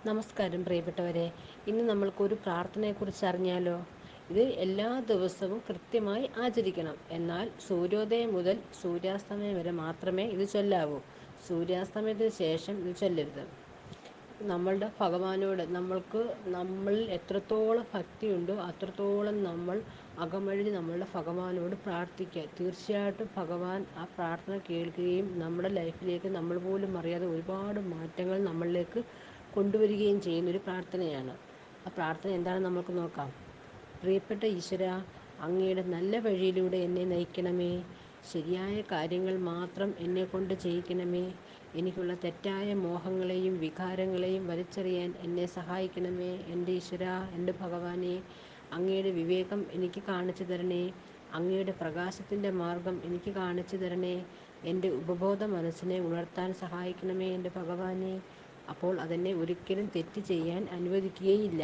നമസ്കാരം പ്രിയപ്പെട്ടവരെ. ഇന്ന് നമ്മൾക്കൊരു പ്രാർത്ഥനയെക്കുറിച്ച് അറിഞ്ഞാലോ? ഇത് എല്ലാ ദിവസവും കൃത്യമായി ആചരിക്കണം. എന്നാൽ സൂര്യോദയം മുതൽ സൂര്യാസ്തമയം വരെ മാത്രമേ ഇത് ചൊല്ലാവൂ. സൂര്യാസ്തമയത്തിന് ശേഷം ഇത് ചൊല്ലരുത്. നമ്മളുടെ ഭഗവാനോട് നമ്മളിൽ എത്രത്തോളം ഭക്തിയുണ്ടോ അത്രത്തോളം നമ്മൾ അകമഴിഞ്ഞ് നമ്മളുടെ ഭഗവാനോട് പ്രാർത്ഥിക്കുക. തീർച്ചയായിട്ടും ഭഗവാൻ ആ പ്രാർത്ഥന കേൾക്കുകയും നമ്മുടെ ലൈഫിലേക്ക് നമ്മൾ പോലും അറിയാതെ ഒരുപാട് മാറ്റങ്ങൾ നമ്മളിലേക്ക് കൊണ്ടുവരികയും ചെയ്യുന്നൊരു പ്രാർത്ഥനയാണ്. ആ പ്രാർത്ഥന എന്താണെന്ന് നമുക്ക് നോക്കാം. പ്രിയപ്പെട്ട ഈശ്വര, അങ്ങയുടെ നല്ല വഴിയിലൂടെ എന്നെ നയിക്കണമേ. ശരിയായ കാര്യങ്ങൾ മാത്രം എന്നെക്കൊണ്ട് ചെയ്യിക്കണമേ. എനിക്കുള്ള തെറ്റായ മോഹങ്ങളെയും വികാരങ്ങളെയും വലിച്ചെറിയാൻ എന്നെ സഹായിക്കണമേ. എൻ്റെ ഈശ്വര, എൻ്റെ ഭഗവാനെ, അങ്ങയുടെ വിവേകം എനിക്ക് കാണിച്ചു തരണേ. അങ്ങയുടെ പ്രകാശത്തിൻ്റെ മാർഗം എനിക്ക് കാണിച്ചു തരണേ. എൻ്റെ ഉപബോധ മനസ്സിനെ ഉണർത്താൻ സഹായിക്കണമേ എൻ്റെ ഭഗവാനെ. അപ്പോൾ അതെന്നെ ഒരിക്കലും തെറ്റ് ചെയ്യാൻ അനുവദിക്കുകയില്ല.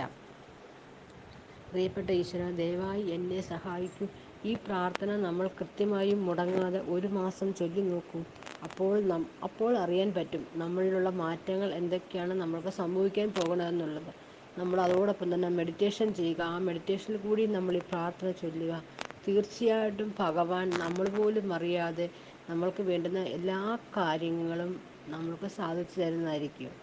പ്രിയപ്പെട്ട ഈശ്വര, ദയവായി എന്നെ സഹായിക്കൂ. ഈ പ്രാർത്ഥന നമ്മൾ കൃത്യമായും മുടങ്ങാതെ ഒരു മാസം ചൊല്ലി നോക്കൂ. അപ്പോൾ അറിയാൻ പറ്റും നമ്മളിലുള്ള മാറ്റങ്ങൾ എന്തൊക്കെയാണ് നമ്മൾക്ക് സംഭവിക്കാൻ പോകുന്നതെന്നുള്ളത്. നമ്മൾ അതോടൊപ്പം തന്നെ മെഡിറ്റേഷൻ ചെയ്യുക. ആ മെഡിറ്റേഷനിൽ കൂടി നമ്മൾ ഈ പ്രാർത്ഥന ചൊല്ലുക. തീർച്ചയായിട്ടും ഭഗവാൻ നമ്മൾ പോലും അറിയാതെ നമ്മൾക്ക് വേണ്ടുന്ന എല്ലാ കാര്യങ്ങളും നമ്മൾക്ക് സാധിച്ചു തരുന്നതായിരിക്കും.